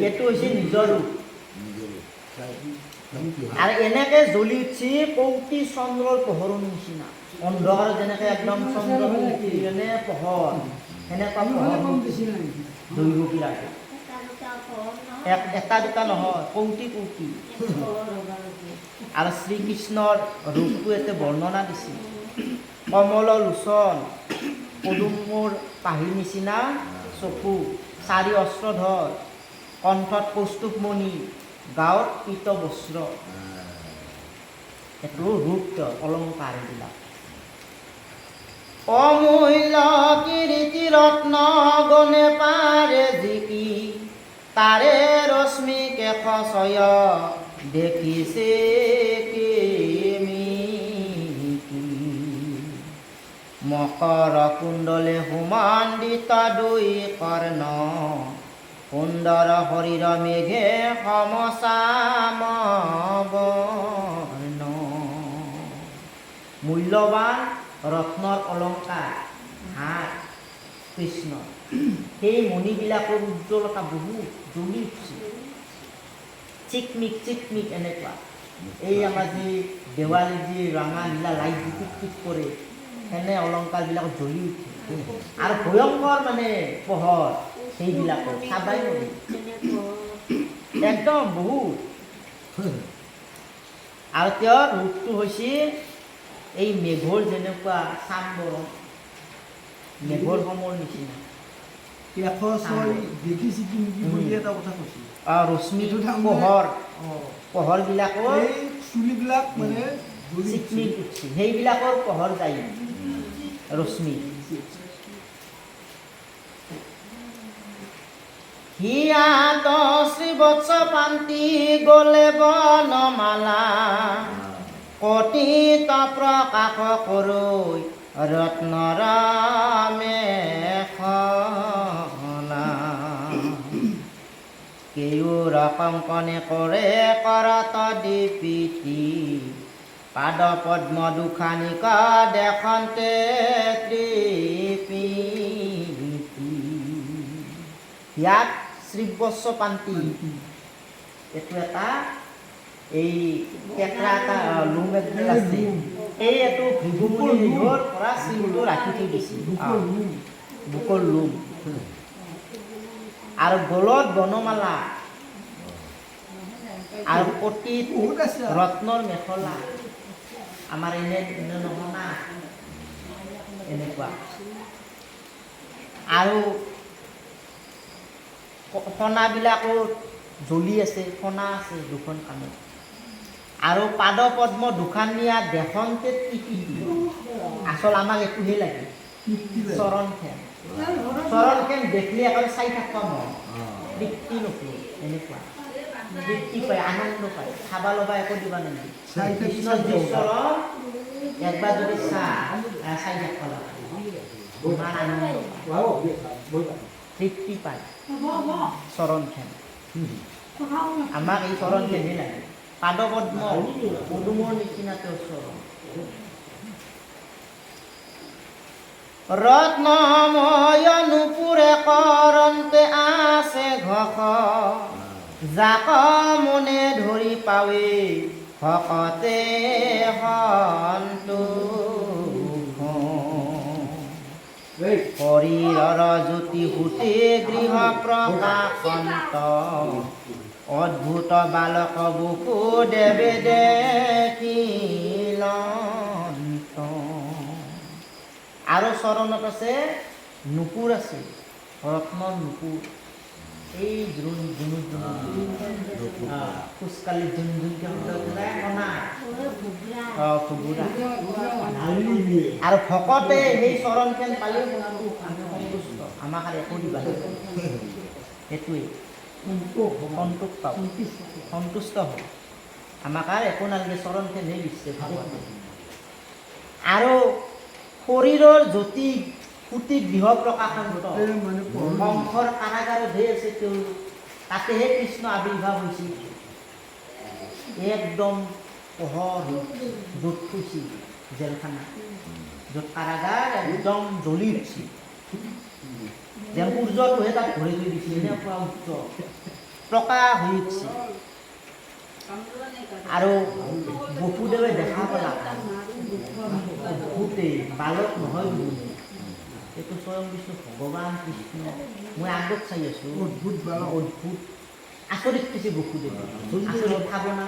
এইটো হৈছে নিজৰ ৰূপ আৰু এনেকে জ্বলি উঠছি কৌটি চন্দ্ৰৰ পোহৰৰ নিচিনা অন্ধকাৰ যেনেকে একদম চন্দ্ৰ এনে পোহৰ সেনেকুৱা পোহৰ দৈব বিৰাট এটা দুটা নহয় কৌটি কৌটি আৰু শ্ৰীকৃষ্ণৰ ৰূপটো এতে বৰ্ণনা দিছে কমল লোচন পদুমৰ পাহিৰ নিচিনা চকু চাৰি অস্ত্ৰধৰ কণ্ঠত কৌস্তুভমণি গাঁৱত পীত বস্ত্ৰ এইটো ৰূপ অলংকাৰ এইবিলাক অমূল্য কীৰ্তি ৰত্ন গণে পাৰে জিকি তাৰে ৰশ্মি কেশছয় দেখিছে মকৰ কুণ্ডলে সুমণ্ডিত দুই কৰ্ণ সুন্দৰ শৰীৰ মেঘে সমচাম বৰ্ণ মূল্যৱান ৰত্নৰ অলংকাৰ হাত কৃষ্ণ সেই মণিবিলাকৰ উজ্জ্বলতা বহুত জ্বলি উঠিছে চিকমিক এনেকুৱা এই আমাৰ যি দেৱালীৰ যি ৰঙা নীলা লাইট যি টিক কৰে সেনে অলংকাৰবিলাকত জ্বলি উঠে আৰু ভয়ংকৰ মানে পোহৰ সেইবিলাকত চাবাই নদী একদম বহুত আৰু তেওঁৰ ৰূপটো হৈছে এই মেঘৰ যেনেকুৱা চামবৰণ মেঘৰ সমৰ নিচিনা ৰশ্মি পোহৰ পোহৰবিলাকৰ চুলিবিলাক মানে চিকমিক উঠছে সেইবিলাকৰ পোহৰ যায় ৰশ্মি হিয়াত শ্ৰীবৎস পান্তি গলে বনমালা কটিত প্ৰকাশ কৰৈ ৰত্নৰ মেখলা কেউৰ কংকনে কৰে কৰত দীপিতি পাদ পদ্ম দুখানিক দেখন্তে তৃপ্তি ইয়াত শ্ৰীবৎস পান্তি এইটো এটা এই কেঁকৰা এটা লোম এডাল আছে এই এইটো ভিভুমণিৰ পৰা চিনটো ৰাখি থৈ দিছে বুকৰ লোম আৰু গলত বনমালা আৰু কটিত ৰত্নৰ মেখলা আমাৰ এনে নহনা এনেকুৱা আৰু ফণাবিলাকো জ্বলি আছে ফণা আছে দুখন কাণত আৰু পাদ পদ্ম দুখান নিয়া দেখন্তে টিকিটি আচল আমাক এইটোহে লাগে চৰণখন দেখিলে একেবাৰে চাই থাকিব মন তৃপ্তি নকৰোঁ এনেকুৱা তৃপ্তি পায় আনন্দ পায় খাবা ল'বা একো দিবা নেকি কৃষ্ণৰ চৰণ একবাৰ যদি চাই থাকিব লাগে ইমান আনন্দ তৃপ্তি পায় চৰণখন আমাক এই চৰণখনহে লাগে পাদ পদ্ম পদুমৰ নিচিনা তেওঁৰ চৰণ ৰত্নময় নুপুৰে কৰন্তে আছে ঘষ যাক মনে ধৰি পাৱে ভকতে সন্তোষ শৰীৰৰ জ্যোতি ভূতে গৃহ প্ৰকাশন্ত অদ্ভুত বালক বুকু দেৱে দেখিলন্ত আৰু চৰণত আছে নুপুৰ আছে ৰত্নৰ নুপুৰ এই খোজকালি আৰু ভকতে সেই চৰণখন পালে সন্তুষ্ট আমাক আৰু একো দিবা সেইটোৱে সন্তোষ পাব সন্তুষ্ট হ'ব আমাক আৰু একো নালাগে চৰণখনহে দিছে আৰু শৰীৰৰ জ্যোতি ফুটি গৃহ প্ৰকাশন্ত কংসৰ কাৰাগাৰতহে আছে তেওঁ তাতেহে কৃষ্ণ আৱিৰ্ভাৱ হৈছিল একদম পোহৰ য'ত থৈছিল জেলখানা য'ত কাৰাগাৰ একদম জ্বলি উঠিছিল যেন সূৰ্যটোহে তাত ভৰি থৈ দিছে এনেকুৱা উজ্জ্বল প্ৰকাশ হৈ উঠিছে আৰু বসুদেৱে দেখা পালা অদ্ভুতেই বালক নহয় বুলি এইটো স্বয়ং বিষ্ণু ভগৱান কৃষ্ণ মই আগত চাই আছোঁ অদ্ভুত বালক অদ্ভুত আচৰিত কিছু বসুদেৱ আচৰিত খাব না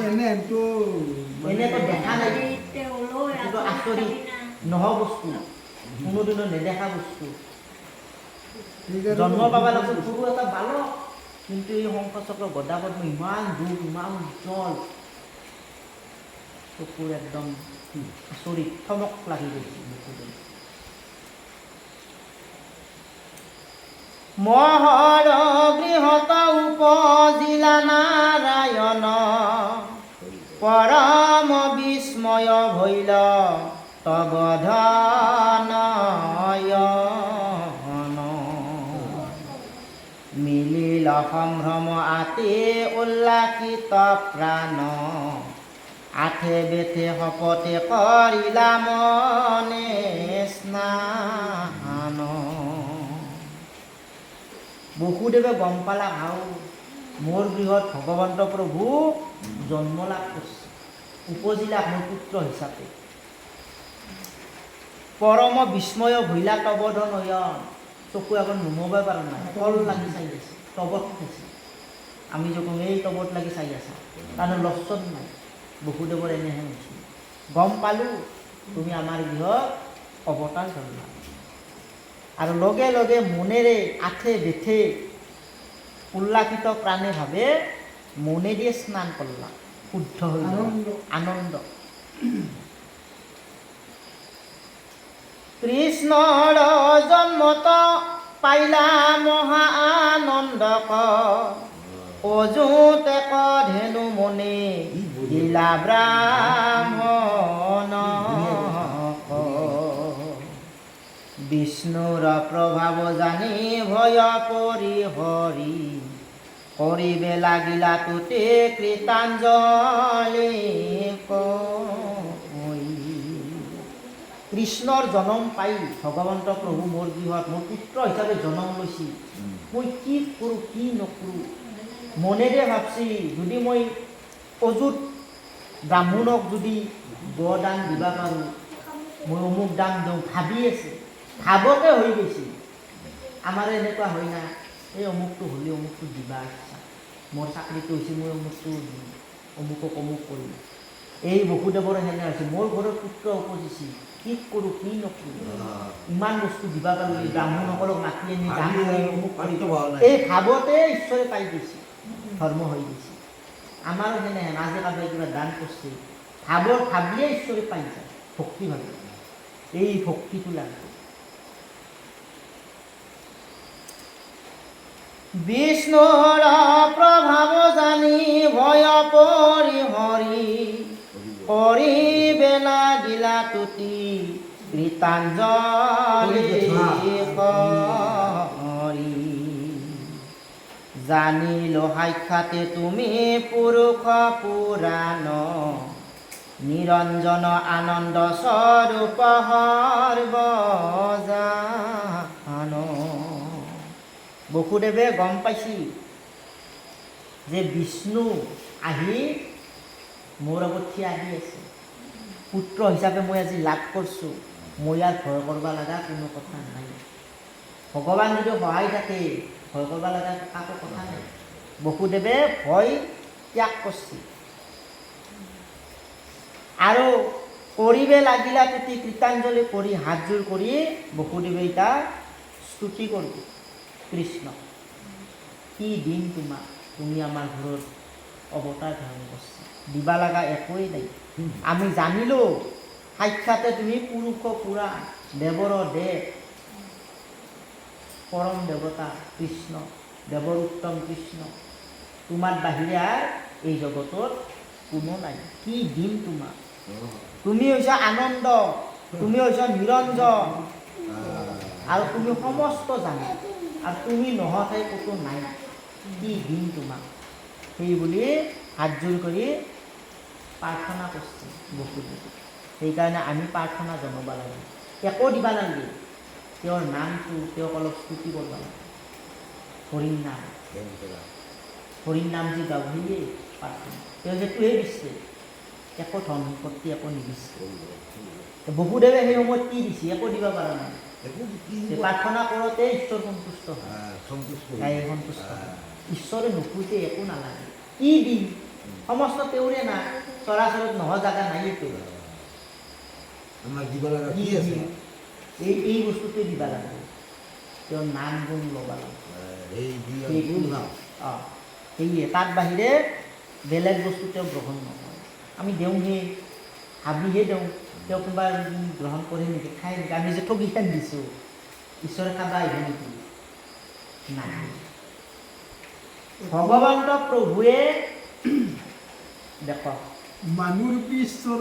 এনেতো দেখা নাই কিন্তু আচৰিত নোহোৱা বস্তু কোনোদিনো নেদেখা বস্তু জন্ম পাব লাগছে সৰু এটা বালক কিন্তু এই শংখচক্ৰ গদা পদ্ম ইমান ৰূপ ইমান উজ্জ্বল চকুৰ একদম আচৰিত থমক লাগি গৈছে বসুদেৱ মহৰ গৃহত উপজিলা নাৰায়ণ পৰম বিস্ময় ভৈল তব ধনয়ন মিলিল সম্ভ্ৰম আতে উল্লাসিত প্ৰাণ আঠে বেঠে শপতে কৰিলা মনে স্নান বসুদেৱে গম পালা হাও মোৰ গৃহত ভগৱন্ত প্ৰভু জন্ম লাভ কৰিছে উপজিলা মোৰ পুত্ৰ হিচাপে পৰম বিস্ময় ভৈলা তবধ নয়ন চকু আগত নুমুৱাই পৰা নাই তল লাগি চাই আছে তবত খাইছে আমি যখন এই তবত লাগি চাই আছা তাৰমানে লক্ষণ নাই বসুদেৱৰ এনেহে হৈছে গম পালোঁ তুমি আমাৰ গৃহত অৱতাৰ ধৰিলা আৰু লগে লগে মনেৰে আঠে বেঠে উল্লাসিত প্ৰাণে ভাৱে মনেৰে স্নান কৰলা শুদ্ধ হৈ আনন্দ কৃষ্ণৰ জন্মত পাইলা মহা আনন্দ অযুতে ধেনু মনে দিলা ব্ৰাহ্মণ বিষ্ণুৰ প্ৰভাৱ জানি ভয় পৰি হৰি কৰিবে লাগিলা তুতে কৃতাঞ্জলি কৃষ্ণৰ জনম পাই ভগৱন্ত প্ৰভু মোৰ গৃহত মোৰ পুত্ৰ হিচাপে জনম লৈছিল মই কি কৰোঁ কি নকৰোঁ মনেৰে ভাবছি যদি মই অযুত ব্ৰাহ্মণক যদি বৰদান দিব পাৰোঁ মই অমুক দান দিওঁ ভাবি আছে ভাবকে হৈ গৈছে আমাৰ এনেকুৱা হয় না এই অমুকটো হ'লে অমুকটো দিবা ইচ্ছা মোৰ চাকৰিটো হৈছে মই অমুকটো অমুকক অমুক কৰিম এই বসুদেৱৰ সেনে হৈছে মোৰ ঘৰৰ পুত্ৰ উপজিছিল কি কৰোঁ কি নকৰোঁ ইমান বস্তু দিবা পাৰোঁ এই ব্ৰাহ্মণসকলক মাতি আনি দান কৰি অমুক এই ভাৱতে ঈশ্বৰে পাই গৈছে ধৰ্ম হৈ গৈছে আমাৰো সেনেহেন আজি কাৰোবাই কিবা দান কৰিছে ভাবিয়ে ঈশ্বৰে পাই যায় ভক্তি ভাবে এই ভক্তিটো লাগে বিষ্ণুৰ প্ৰভাৱ জানি ভয় পৰি হৰি কৰিবে লাগিলা তুতি কৃতাঞ্জলি হৰি জানিলো সাক্ষাতে তুমি পুৰুষ পুৰাণ নিৰঞ্জন আনন্দ স্বৰূপ সৰ্বজান বসুদেৱে গম পাইছিল যে বিষ্ণু আহি মোৰ আগত থিয় আহি আছে পুত্ৰ হিচাপে মই আজি লাভ কৰিছোঁ মই ইয়াত ভয় কৰিব লগা কোনো কথা নাই ভগৱান যদি সহায় থাকে ভয় কৰিব লগা কাকো কথা নাই বসুদেৱে ভয় ত্যাগ কৰিছিল আৰু কৰিবে লাগিলা তুতি কৃতাঞ্জলি কৰি হাতযোৰ কৰি বসুদেৱে এতিয়া স্তুতি কৰিব কৃষ্ণ কি দিন তোমাক তুমি আমাৰ ঘৰত অৱতাৰ ধাৰণ কৰিছা দিবা লগা একোৱেই নাই আমি জানিলোঁ সাক্ষাতে তুমি পুৰুষ পুৰা দেৱৰ দেৱ পৰম দেৱতা কৃষ্ণ দেৱৰ উত্তম কৃষ্ণ তোমাৰ বাহিৰে এই জগতত কোনো নাই কি দিম তোমাক তুমি হৈছা আনন্দ তুমি হৈছা নিৰঞ্জন আৰু তুমি সমস্ত জানা আৰু তুমি নহঠাই ক'তো নাই কি দিম তোমাক সেই বুলি হাতযোৰ কৰি প্ৰাৰ্থনা কৰিছে বসুদেৱে সেইকাৰণে আমি প্ৰাৰ্থনা জনাব লাগে একো দিবা নালাগে তেওঁৰ নামটো তেওঁক অলপ স্তুতি কৰিব লাগে হৰিৰ নাম হৰিৰ নাম যি গাব সেয়ে প্ৰাৰ্থনা তেওঁ যেটোহে দিছে একো ধন সম্পত্তি একো নিবিচাৰে বহুদেৱে সেই সময়ত কি দিছে একো দিব পৰা নাই প্ৰাৰ্থনা কৰোঁতে ঈশ্বৰ সন্তুষ্ট হয় সন্তুষ্ট হয় ঈশ্বৰে নোখোজে একো নালাগে কি দিম সমস্ত তেওঁৰে না চৰাচৰত নহয় জাগা নাই এইটো এই বস্তুটোৱে দিব লাগিব তেওঁৰ নাম গুণ ল'ব লাগিব সেয়ে তাত বাহিৰে বেলেগ বস্তু তেওঁ গ্ৰহণ নকৰে আমি দেওঁহে হাবিহে দেওঁ তেওঁ কোনোবা গ্ৰহণ কৰে নেকি খাই নেকি আমি যে ঠগিখান দিছোঁ ঈশ্বৰে খাব আহিব নেকি নাই ভগৱন্ত প্ৰভুৱে দেখ মানুহ ঈশ্বৰ